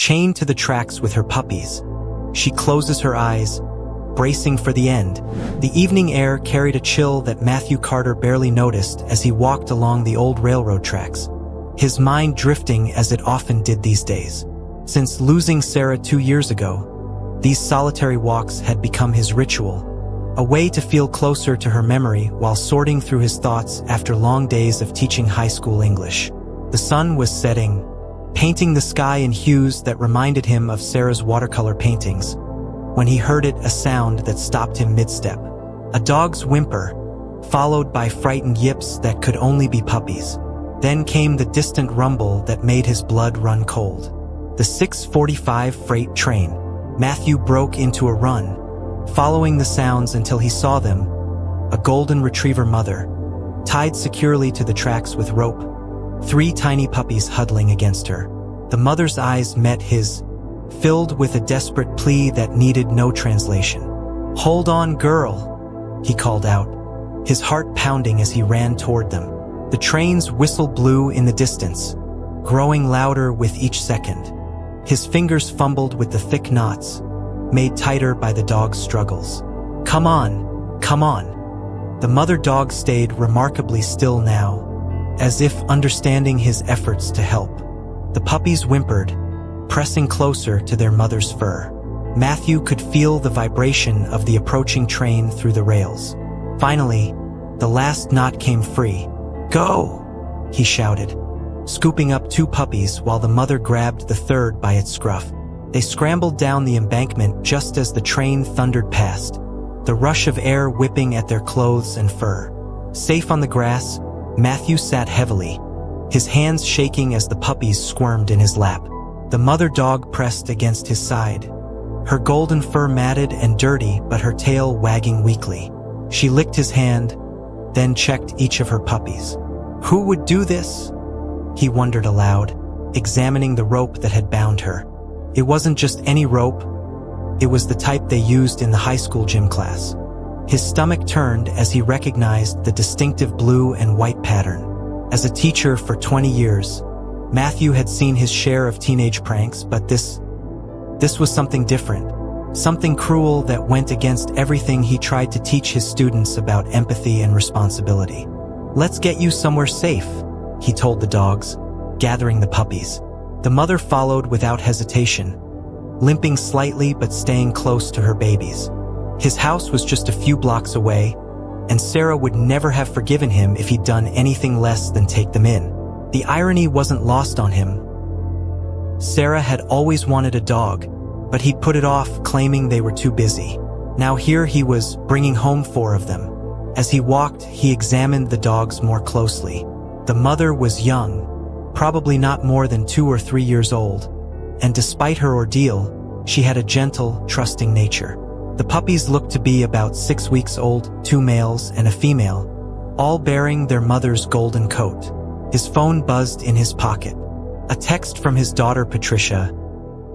chained to the tracks with her puppies. She closes her eyes, bracing for the end. The evening air carried a chill that Matthew Carter barely noticed as he walked along the old railroad tracks, his mind drifting as it often did these days. Since losing Sarah 2 years ago, these solitary walks had become his ritual, a way to feel closer to her memory while sorting through his thoughts after long days of teaching high school English. The sun was setting, painting the sky in hues that reminded him of Sarah's watercolor paintings, when he heard a sound that stopped him mid-step. A dog's whimper, followed by frightened yips that could only be puppies. Then came the distant rumble that made his blood run cold. The 6:45 freight train. Matthew broke into a run, following the sounds until he saw them, a golden retriever mother, tied securely to the tracks with rope, 3 tiny puppies huddling against her. The mother's eyes met his, filled with a desperate plea that needed no translation. "Hold on, girl," he called out, his heart pounding as he ran toward them. The train's whistle blew in the distance, growing louder with each second. His fingers fumbled with the thick knots, made tighter by the dog's struggles. "Come on, come on." The mother dog stayed remarkably still now, as if understanding his efforts to help. The puppies whimpered, pressing closer to their mother's fur. Matthew could feel the vibration of the approaching train through the rails. Finally, the last knot came free. "Go!" he shouted, scooping up 2 puppies while the mother grabbed the third by its scruff. They scrambled down the embankment just as the train thundered past, the rush of air whipping at their clothes and fur. Safe on the grass, Matthew sat heavily, his hands shaking as the puppies squirmed in his lap. The mother dog pressed against his side, her golden fur matted and dirty but her tail wagging weakly. She licked his hand, then checked each of her puppies. Who would do this? He wondered aloud, examining the rope that had bound her. It wasn't just any rope, it was the type they used in the high school gym class. His stomach turned as he recognized the distinctive blue and white pattern. As a teacher for 20 years, Matthew had seen his share of teenage pranks, but this was something different, something cruel that went against everything he tried to teach his students about empathy and responsibility. "Let's get you somewhere safe," he told the dogs, gathering the puppies. The mother followed without hesitation, limping slightly but staying close to her babies. His house was just a few blocks away, and Sarah would never have forgiven him if he'd done anything less than take them in. The irony wasn't lost on him. Sarah had always wanted a dog, but he'd put it off, claiming they were too busy. Now here he was, bringing home 4 of them. As he walked, he examined the dogs more closely. The mother was young, probably not more than 2 or 3 years old, and despite her ordeal, she had a gentle, trusting nature. The puppies looked to be about 6 weeks old, 2 males and a female, all bearing their mother's golden coat. His phone buzzed in his pocket. A text from his daughter Patricia.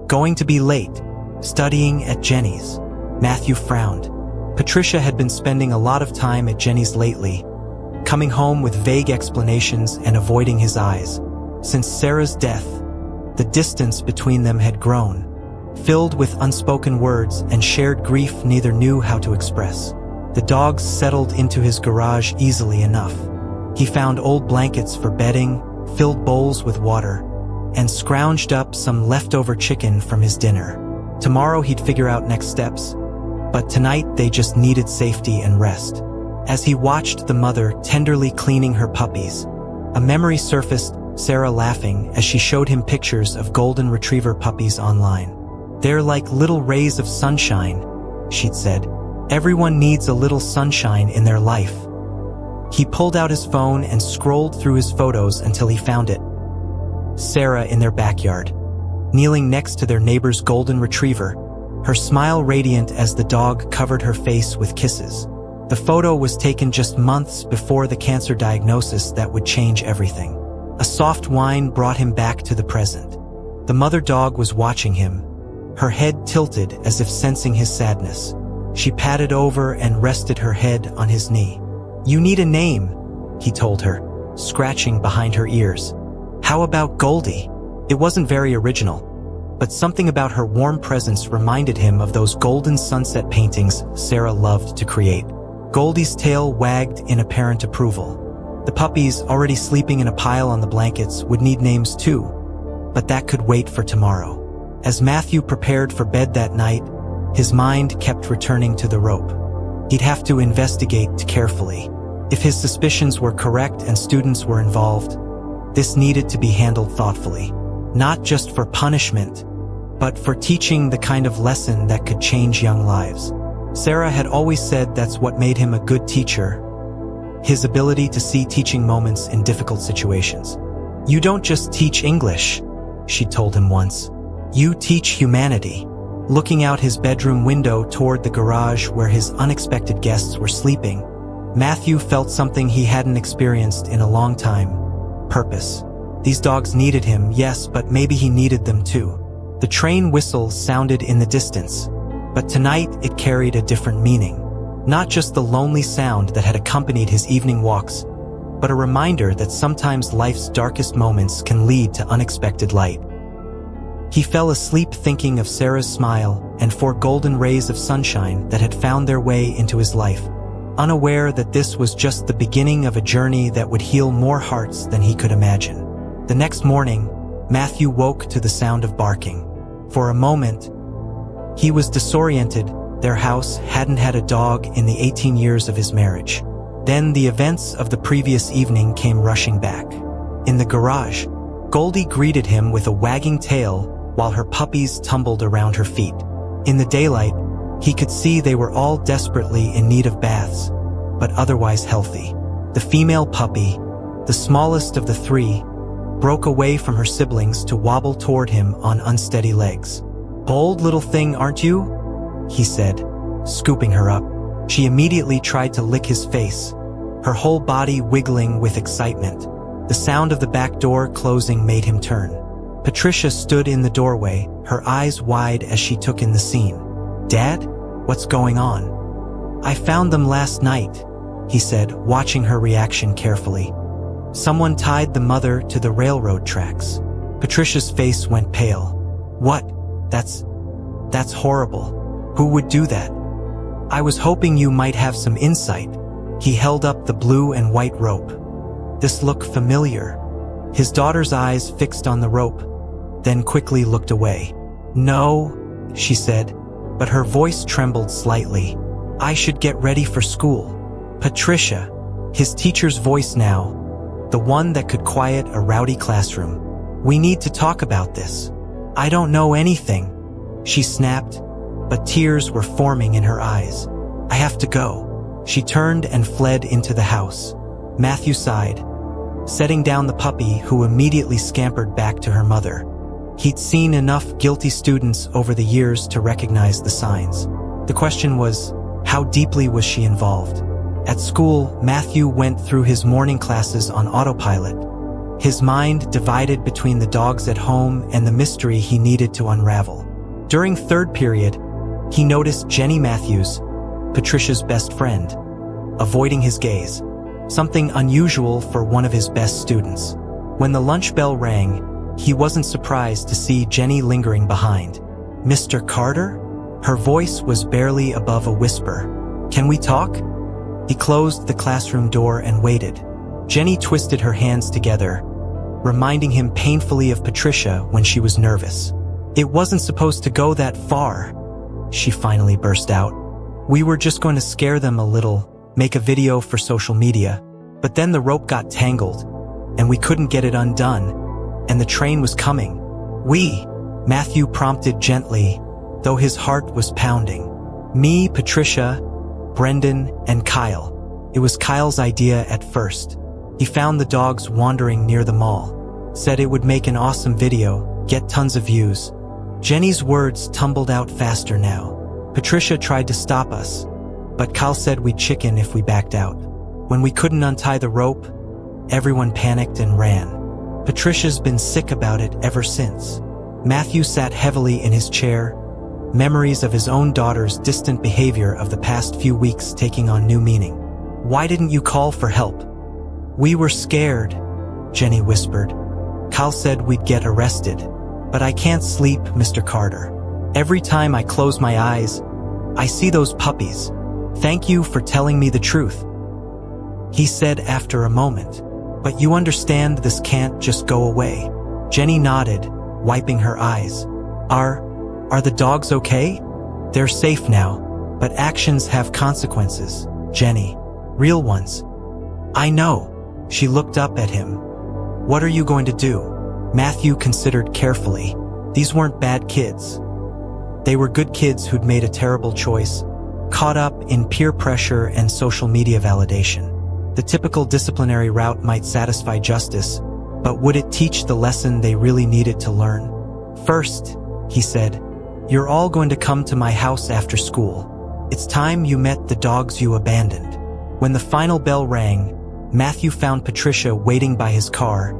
"Going to be late, studying at Jenny's." Matthew frowned. Patricia had been spending a lot of time at Jenny's lately, coming home with vague explanations and avoiding his eyes. Since Sarah's death, the distance between them had grown, filled with unspoken words and shared grief neither knew how to express. The dogs settled into his garage easily enough. He found old blankets for bedding, filled bowls with water, and scrounged up some leftover chicken from his dinner. Tomorrow he'd figure out next steps, but tonight they just needed safety and rest. As he watched the mother tenderly cleaning her puppies, a memory surfaced, Sarah laughing as she showed him pictures of golden retriever puppies online. "They're like little rays of sunshine," she'd said. "Everyone needs a little sunshine in their life." He pulled out his phone and scrolled through his photos until he found it. Sarah in their backyard, kneeling next to their neighbor's golden retriever, her smile radiant as the dog covered her face with kisses. The photo was taken just months before the cancer diagnosis that would change everything. A soft whine brought him back to the present. The mother dog was watching him, her head tilted as if sensing his sadness. She patted over and rested her head on his knee. "You need a name," he told her, scratching behind her ears. "How about Goldie?" It wasn't very original, but something about her warm presence reminded him of those golden sunset paintings Sarah loved to create. Goldie's tail wagged in apparent approval. The puppies, already sleeping in a pile on the blankets, would need names too, but that could wait for tomorrow. As Matthew prepared for bed that night, his mind kept returning to the rope. He'd have to investigate carefully. If his suspicions were correct and students were involved, this needed to be handled thoughtfully. Not just for punishment, but for teaching the kind of lesson that could change young lives. Sarah had always said that's what made him a good teacher, his ability to see teaching moments in difficult situations. "You don't just teach English," she told him once. "You teach humanity." Looking out his bedroom window toward the garage where his unexpected guests were sleeping, Matthew felt something he hadn't experienced in a long time: purpose. These dogs needed him, yes, but maybe he needed them too. The train whistle sounded in the distance, but tonight it carried a different meaning. Not just the lonely sound that had accompanied his evening walks, but a reminder that sometimes life's darkest moments can lead to unexpected light. He fell asleep thinking of Sarah's smile and 4 golden rays of sunshine that had found their way into his life, unaware that this was just the beginning of a journey that would heal more hearts than he could imagine. The next morning, Matthew woke to the sound of barking. For a moment, he was disoriented. Their house hadn't had a dog in the 18 years of his marriage. Then the events of the previous evening came rushing back. In the garage, Goldie greeted him with a wagging tail while her puppies tumbled around her feet. In the daylight, he could see they were all desperately in need of baths, but otherwise healthy. The female puppy, the smallest of the 3, broke away from her siblings to wobble toward him on unsteady legs. "Bold little thing, aren't you?" he said, scooping her up. She immediately tried to lick his face, her whole body wiggling with excitement. The sound of the back door closing made him turn. Patricia stood in the doorway, her eyes wide as she took in the scene. "Dad, what's going on?" "I found them last night," he said, watching her reaction carefully. "Someone tied the mother to the railroad tracks." Patricia's face went pale. "What? That's horrible. Who would do that?" "I was hoping you might have some insight." He held up the blue and white rope. This looked familiar. His daughter's eyes fixed on the rope, then quickly looked away. "No," she said, but her voice trembled slightly. "I should get ready for school." "Patricia," his teacher's voice now, the one that could quiet a rowdy classroom. "We need to talk about this." "I don't know anything," she snapped, but tears were forming in her eyes. "I have to go." She turned and fled into the house. Matthew sighed, setting down the puppy, who immediately scampered back to her mother. He'd seen enough guilty students over the years to recognize the signs. The question was, how deeply was she involved? At school, Matthew went through his morning classes on autopilot, his mind divided between the dogs at home and the mystery he needed to unravel. During third period, he noticed Jenny Matthews, Patricia's best friend, avoiding his gaze, something unusual for one of his best students. When the lunch bell rang, he wasn't surprised to see Jenny lingering behind. "Mr. Carter?" Her voice was barely above a whisper. "Can we talk?" He closed the classroom door and waited. Jenny twisted her hands together, reminding him painfully of Patricia when she was nervous. "It wasn't supposed to go that far," she finally burst out. "We were just going to scare them a little, make a video for social media. But then the rope got tangled, and we couldn't get it undone, and the train was coming." "We," Matthew prompted gently, though his heart was pounding. "Me, Patricia, Brendan, and Kyle." It was Kyle's idea at first. He found the dogs wandering near the mall, said it would make an awesome video, get tons of views. Jenny's words tumbled out faster now. "Patricia tried to stop us, but Kyle said we'd chicken if we backed out. When we couldn't untie the rope, everyone panicked and ran. Patricia's been sick about it ever since." Matthew sat heavily in his chair, memories of his own daughter's distant behavior of the past few weeks taking on new meaning. "Why didn't you call for help?" "We were scared," Jenny whispered. "Kyle said we'd get arrested." But I can't sleep, Mr. Carter. Every time I close my eyes, I see those puppies. Thank you for telling me the truth," he said after a moment. "But you understand this can't just go away." Jenny nodded, wiping her eyes. Are the dogs okay?" "They're safe now, but actions have consequences, Jenny. Real ones." "I know." She looked up at him. "What are you going to do?" Matthew considered carefully. These weren't bad kids. They were good kids who'd made a terrible choice, caught up in peer pressure and social media validation. The typical disciplinary route might satisfy justice, but would it teach the lesson they really needed to learn? "First," he said, "you're all going to come to my house after school. It's time you met the dogs you abandoned." When the final bell rang, Matthew found Patricia waiting by his car,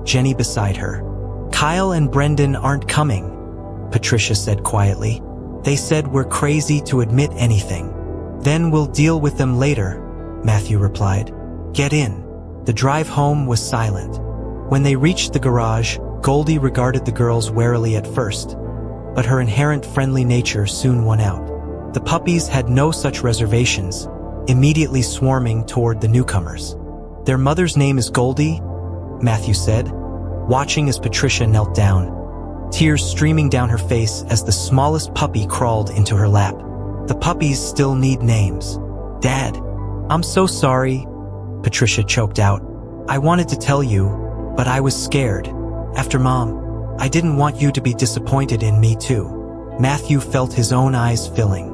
Jenny beside her. "Kyle and Brendan aren't coming," Patricia said quietly. "They said we're crazy to admit anything." "Then we'll deal with them later," Matthew replied. "Get in." The drive home was silent. When they reached the garage, Goldie regarded the girls warily at first, but her inherent friendly nature soon won out. The puppies had no such reservations, immediately swarming toward the newcomers. "Their mother's name is Goldie," Matthew said, watching as Patricia knelt down, tears streaming down her face as the smallest puppy crawled into her lap. "The puppies still need names." "Dad, I'm so sorry," Patricia choked out. "I wanted to tell you, but I was scared. After Mom, I didn't want you to be disappointed in me too." Matthew felt his own eyes filling.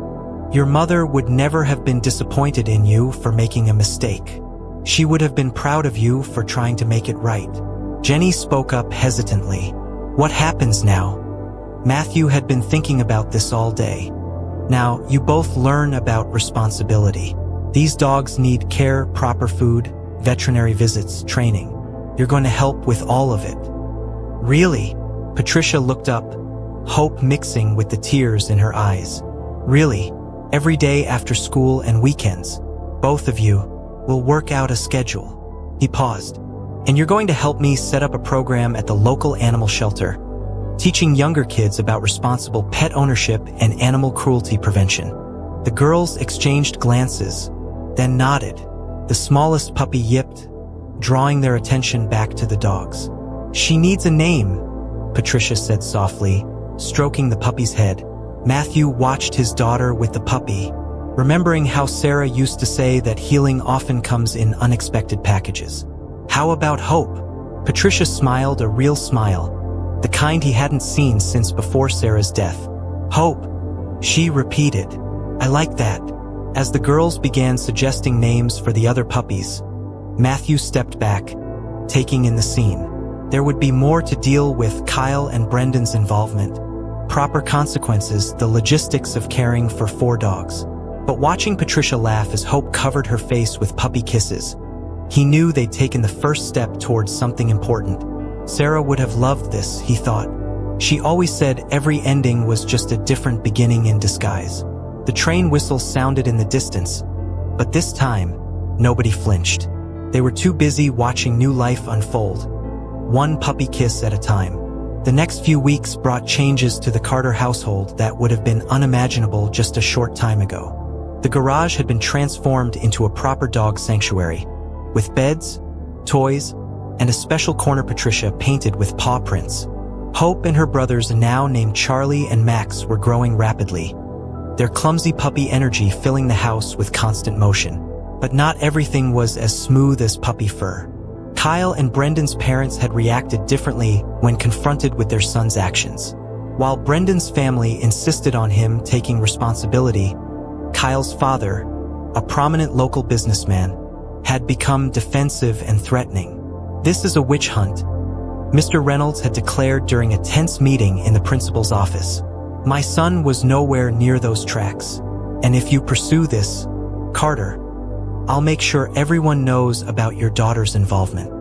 "Your mother would never have been disappointed in you for making a mistake. She would have been proud of you for trying to make it right." Jenny spoke up hesitantly. "What happens now?" Matthew had been thinking about this all day. "Now, you both learn about responsibility. These dogs need care, proper food, veterinary visits, training. You're going to help with all of it." "Really?" Patricia looked up, hope mixing with the tears in her eyes. "Really? Every day after school and weekends? Both of you? We'll work out a schedule." He paused. "And you're going to help me set up a program at the local animal shelter, teaching younger kids about responsible pet ownership and animal cruelty prevention." The girls exchanged glances, then nodded. The smallest puppy yipped, drawing their attention back to the dogs. "She needs a name," Patricia said softly, stroking the puppy's head. Matthew watched his daughter with the puppy, remembering how Sarah used to say that healing often comes in unexpected packages. "How about Hope?" Patricia smiled, a real smile, the kind he hadn't seen since before Sarah's death. "Hope," she repeated. "I like that." As the girls began suggesting names for the other puppies, Matthew stepped back, taking in the scene. There would be more to deal with: Kyle and Brendan's involvement, proper consequences, the logistics of caring for 4 dogs. But watching Patricia laugh as Hope covered her face with puppy kisses, he knew they'd taken the first step towards something important. Sarah would have loved this, he thought. She always said every ending was just a different beginning in disguise. The train whistle sounded in the distance, but this time, nobody flinched. They were too busy watching new life unfold, one puppy kiss at a time. The next few weeks brought changes to the Carter household that would have been unimaginable just a short time ago. The garage had been transformed into a proper dog sanctuary, with beds, toys, and a special corner Patricia painted with paw prints. Hope and her brothers, now named Charlie and Max, were growing rapidly, their clumsy puppy energy filling the house with constant motion. But not everything was as smooth as puppy fur. Kyle and Brendan's parents had reacted differently when confronted with their son's actions. While Brendan's family insisted on him taking responsibility, Kyle's father, a prominent local businessman, had become defensive and threatening. "This is a witch hunt," Mr. Reynolds had declared during a tense meeting in the principal's office. "My son was nowhere near those tracks. And if you pursue this, Carter, I'll make sure everyone knows about your daughter's involvement."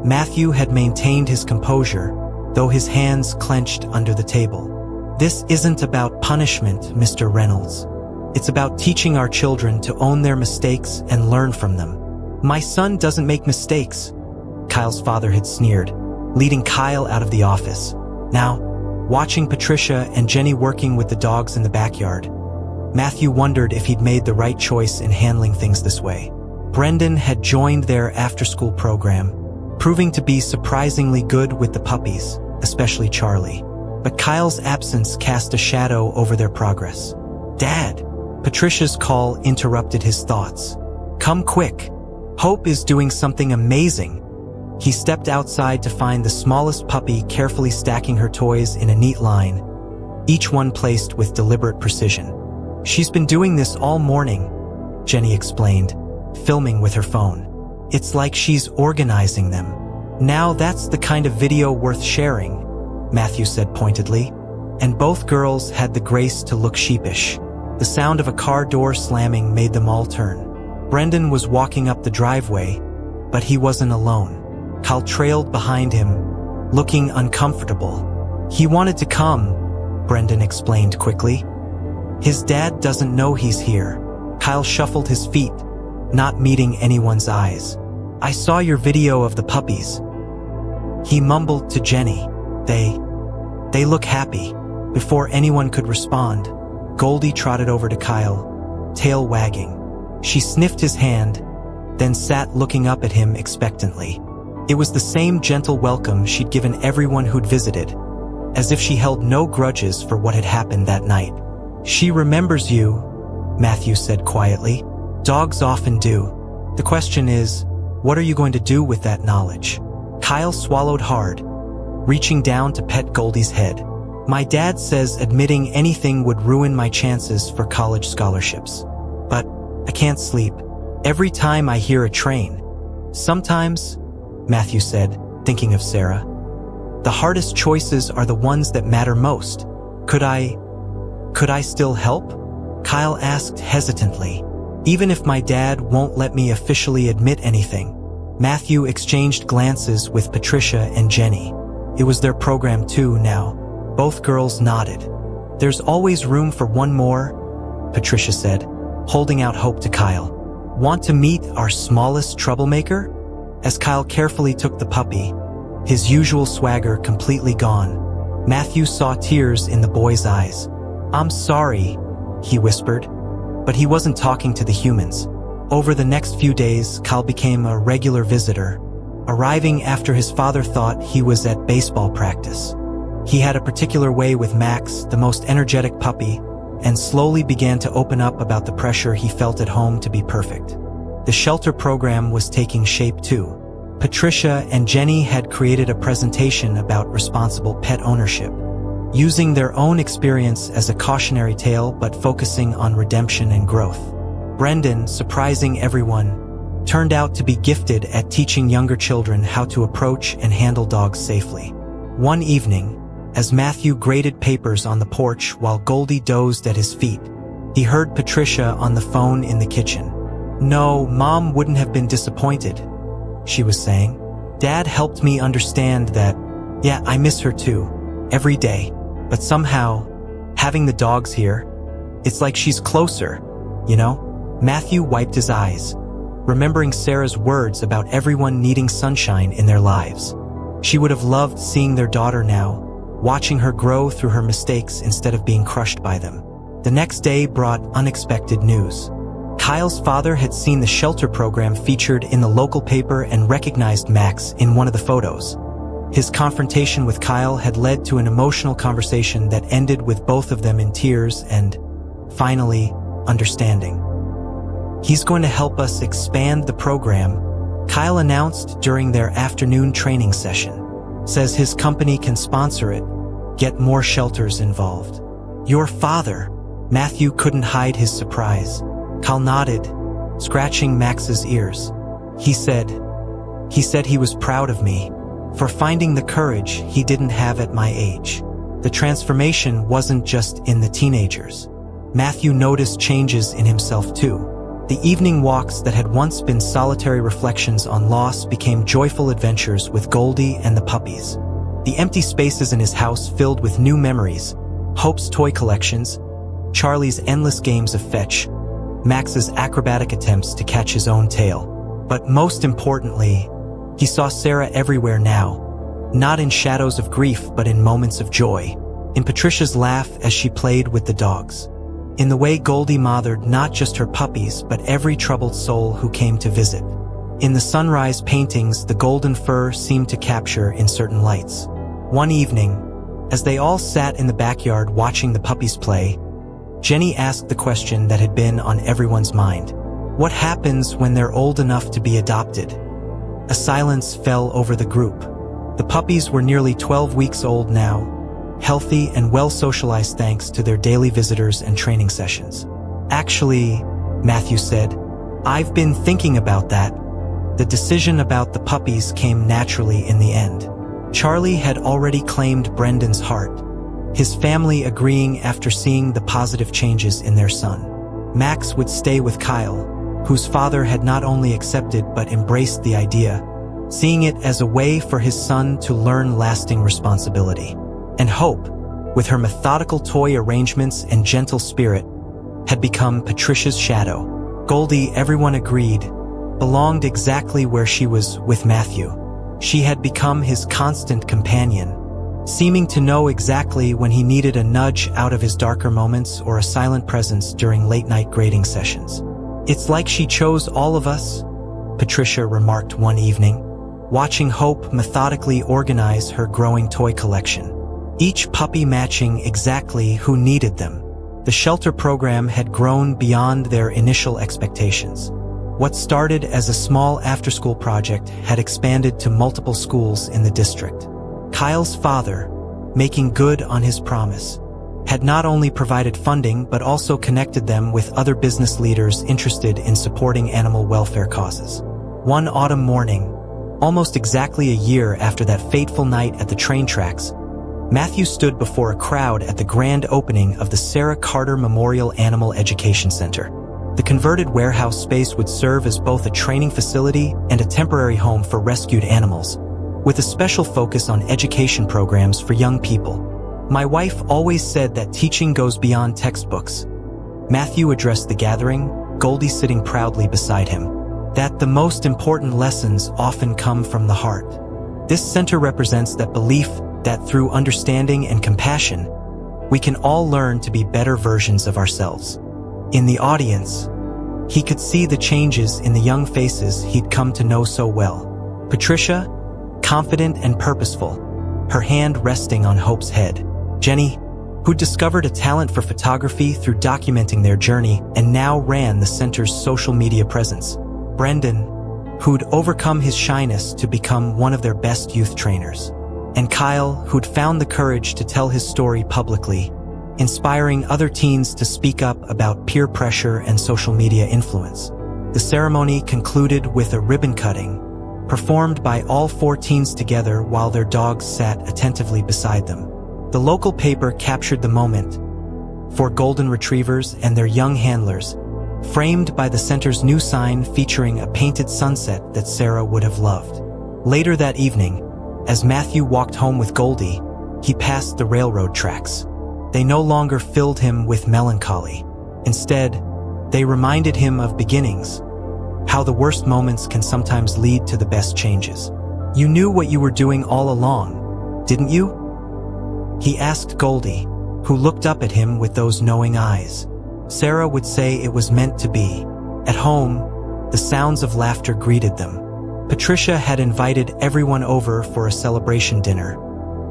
Matthew had maintained his composure, though his hands clenched under the table. "This isn't about punishment, Mr. Reynolds. It's about teaching our children to own their mistakes and learn from them." "My son doesn't make mistakes," Kyle's father had sneered, leading Kyle out of the office. watching Patricia and Jenny working with the dogs in the backyard. Matthew wondered if he'd made the right choice in handling things this way. Brendan had joined their after-school program, proving to be surprisingly good with the puppies, especially Charlie. But Kyle's absence cast a shadow over their progress. "Dad!" Patricia's call interrupted his thoughts. "Come quick. Hope is doing something amazing." He stepped outside to find the smallest puppy carefully stacking her toys in a neat line, each one placed with deliberate precision. "She's been doing this all morning," Jenny explained, filming with her phone. "It's like she's organizing them." "Now that's the kind of video worth sharing," Matthew said pointedly, and both girls had the grace to look sheepish. The sound of a car door slamming made them all turn. Brendan was walking up the driveway, but he wasn't alone. Kyle trailed behind him, looking uncomfortable. "He wanted to come," Brendan explained quickly. "His dad doesn't know he's here." Kyle shuffled his feet, not meeting anyone's eyes. "I saw your video of the puppies," he mumbled to Jenny. They look happy." Before anyone could respond, Goldie trotted over to Kyle, tail wagging. She sniffed his hand, then sat looking up at him expectantly. It was the same gentle welcome she'd given everyone who'd visited, as if she held no grudges for what had happened that night. "She remembers you," Matthew said quietly. "Dogs often do. The question is, what are you going to do with that knowledge?" Kyle swallowed hard, reaching down to pet Goldie's head. "My dad says admitting anything would ruin my chances for college scholarships. But I can't sleep every time I hear a train." "Sometimes," Matthew said, thinking of Sarah, "the hardest choices are the ones that matter most. Could I still help?" Kyle asked hesitantly. "Even if my dad won't let me officially admit anything." Matthew exchanged glances with Patricia and Jenny. It was their program too now. Both girls nodded. "There's always room for one more," Patricia said, holding out hope to Kyle. "Want to meet our smallest troublemaker?" As Kyle carefully took the puppy, his usual swagger completely gone, Matthew saw tears in the boy's eyes. "I'm sorry," he whispered, but he wasn't talking to the humans. Over the next few days, Kyle became a regular visitor, arriving after his father thought he was at baseball practice. He had a particular way with Max, the most energetic puppy, and slowly began to open up about the pressure he felt at home to be perfect. The shelter program was taking shape too. Patricia and Jenny had created a presentation about responsible pet ownership, using their own experience as a cautionary tale but focusing on redemption and growth. Brendan, surprising everyone, turned out to be gifted at teaching younger children how to approach and handle dogs safely. One evening, as Matthew graded papers on the porch while Goldie dozed at his feet, he heard Patricia on the phone in the kitchen. "No, Mom wouldn't have been disappointed," she was saying. "Dad helped me understand that, yeah, I miss her too, every day. But somehow, having the dogs here, it's like she's closer, you know?" Matthew wiped his eyes, remembering Sarah's words about everyone needing sunshine in their lives. She would have loved seeing their daughter now, watching her grow through her mistakes instead of being crushed by them. The next day brought unexpected news. Kyle's father had seen the shelter program featured in the local paper and recognized Max in one of the photos. His confrontation with Kyle had led to an emotional conversation that ended with both of them in tears and, finally, understanding. "He's going to help us expand the program," Kyle announced during their afternoon training session. "Says his company can sponsor it, get more shelters involved." "Your father?" Matthew couldn't hide his surprise. Kyle nodded, scratching Max's ears. He said he was proud of me for finding the courage he didn't have at my age. The transformation wasn't just in the teenagers. Matthew noticed changes in himself too. The evening walks that had once been solitary reflections on loss became joyful adventures with Goldie and the puppies. The empty spaces in his house filled with new memories, Hope's toy collections, Charlie's endless games of fetch, Max's acrobatic attempts to catch his own tail. But most importantly, he saw Sarah everywhere now, not in shadows of grief but in moments of joy. in Patricia's laugh as she played with the dogs, in the way Goldie mothered not just her puppies but every troubled soul who came to visit. In the sunrise paintings the golden fur seemed to capture in certain lights. One evening, as they all sat in the backyard watching the puppies play, Jenny asked the question that had been on everyone's mind. What happens when they're old enough to be adopted? A silence fell over the group. The puppies were nearly 12 weeks old now, healthy and well-socialized thanks to their daily visitors and training sessions. Actually, Matthew said, I've been thinking about that. The decision about the puppies came naturally in the end. Charlie had already claimed Brendan's heart, his family agreeing after seeing the positive changes in their son. Max would stay with Kyle, whose father had not only accepted but embraced the idea, seeing it as a way for his son to learn lasting responsibility. And Hope, with her methodical toy arrangements and gentle spirit, had become Patricia's shadow. Goldie, everyone agreed, belonged exactly where she was with Matthew. She had become his constant companion, seeming to know exactly when he needed a nudge out of his darker moments or a silent presence during late-night grading sessions. It's like she chose all of us, Patricia remarked one evening, watching Hope methodically organize her growing toy collection, each puppy matching exactly who needed them. The shelter program had grown beyond their initial expectations. What started as a small after-school project had expanded to multiple schools in the district. Kyle's father, making good on his promise, had not only provided funding but also connected them with other business leaders interested in supporting animal welfare causes. One autumn morning, almost exactly a year after that fateful night at the train tracks, Matthew stood before a crowd at the grand opening of the Sarah Carter Memorial Animal Education Center. The converted warehouse space would serve as both a training facility and a temporary home for rescued animals, with a special focus on education programs for young people. My wife always said that teaching goes beyond textbooks. Matthew addressed the gathering, Goldie sitting proudly beside him. That the most important lessons often come from the heart. This center represents that belief that through understanding and compassion, we can all learn to be better versions of ourselves. In the audience, he could see the changes in the young faces he'd come to know so well. Patricia, confident and purposeful, her hand resting on Hope's head. Jenny, who'd discovered a talent for photography through documenting their journey and now ran the center's social media presence. Brendan, who'd overcome his shyness to become one of their best youth trainers. And Kyle, who'd found the courage to tell his story publicly, inspiring other teens to speak up about peer pressure and social media influence. The ceremony concluded with a ribbon cutting, performed by all 4 teens together while their dogs sat attentively beside them. The local paper captured the moment, 4 golden retrievers and their young handlers, framed by the center's new sign featuring a painted sunset that Sarah would have loved. Later that evening, as Matthew walked home with Goldie, he passed the railroad tracks. They no longer filled him with melancholy. Instead, they reminded him of beginnings, how the worst moments can sometimes lead to the best changes. You knew what you were doing all along, didn't you? He asked Goldie, who looked up at him with those knowing eyes. Sarah would say it was meant to be. At home, the sounds of laughter greeted them. Patricia had invited everyone over for a celebration dinner,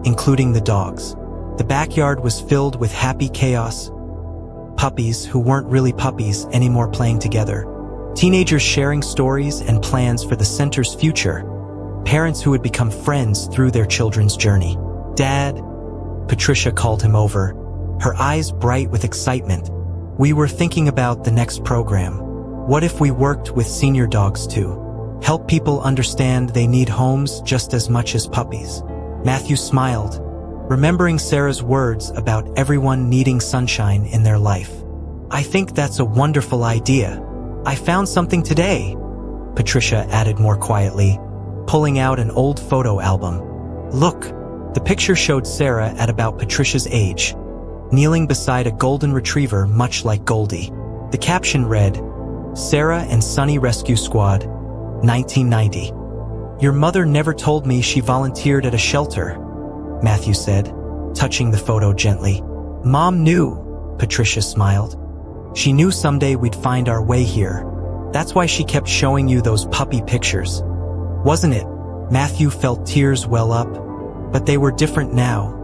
including the dogs. The backyard was filled with happy chaos, puppies who weren't really puppies anymore playing together, teenagers sharing stories and plans for the center's future, parents who had become friends through their children's journey. Dad, Patricia called him over, her eyes bright with excitement. We were thinking about the next program. What if we worked with senior dogs too? Help people understand they need homes just as much as puppies. Matthew smiled, remembering Sarah's words about everyone needing sunshine in their life. I think that's a wonderful idea. I found something today, Patricia added more quietly, pulling out an old photo album. Look, the picture showed Sarah at about Patricia's age, kneeling beside a golden retriever much like Goldie. The caption read, Sarah and Sunny Rescue Squad, 1990. Your mother never told me she volunteered at a shelter, Matthew said. touching the photo gently. "Mom knew," Patricia smiled. "She knew someday we'd find our way here. That's why she kept showing you those puppy pictures. Wasn't it?" Matthew felt tears well up, but they were different now.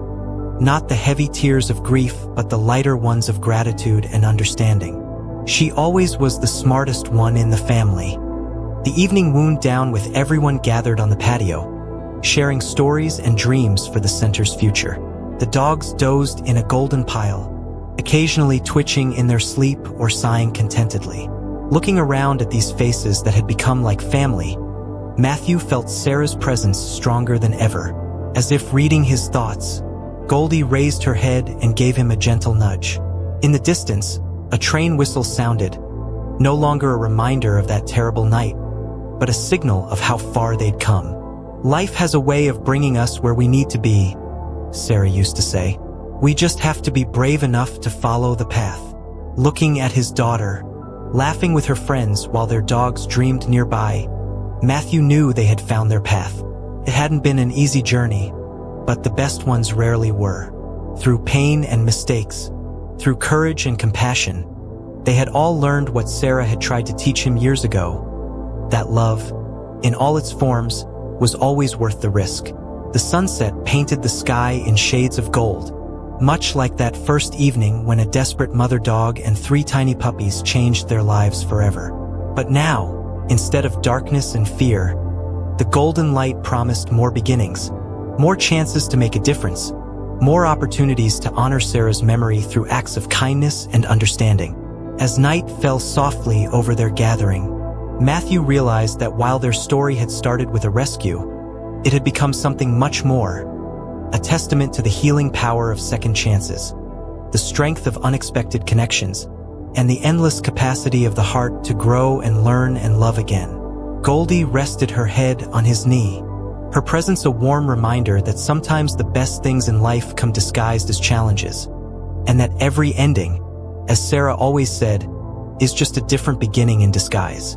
Not the heavy tears of grief, but the lighter ones of gratitude and understanding. She always was the smartest one in the family. The evening wound down with everyone gathered on the patio, sharing stories and dreams for the center's future. The dogs dozed in a golden pile, occasionally twitching in their sleep or sighing contentedly. Looking around at these faces that had become like family, Matthew felt Sarah's presence stronger than ever. As if reading his thoughts, Goldie raised her head and gave him a gentle nudge. In the distance, a train whistle sounded, no longer a reminder of that terrible night, but a signal of how far they'd come. "Life has a way of bringing us where we need to be," Sarah used to say. "We just have to be brave enough to follow the path." Looking at his daughter, laughing with her friends while their dogs dreamed nearby, Matthew knew they had found their path. It hadn't been an easy journey, but the best ones rarely were. Through pain and mistakes, through courage and compassion, they had all learned what Sarah had tried to teach him years ago, that love, in all its forms, was always worth the risk. The sunset painted the sky in shades of gold, much like that first evening when a desperate mother dog and 3 tiny puppies changed their lives forever. But now, instead of darkness and fear, the golden light promised more beginnings, more chances to make a difference, more opportunities to honor Sarah's memory through acts of kindness and understanding. As night fell softly over their gathering, Matthew realized that while their story had started with a rescue, it had become something much more, a testament to the healing power of second chances, the strength of unexpected connections, and the endless capacity of the heart to grow and learn and love again. Goldie rested her head on his knee, her presence a warm reminder that sometimes the best things in life come disguised as challenges, and that every ending, as Sarah always said, is just a different beginning in disguise.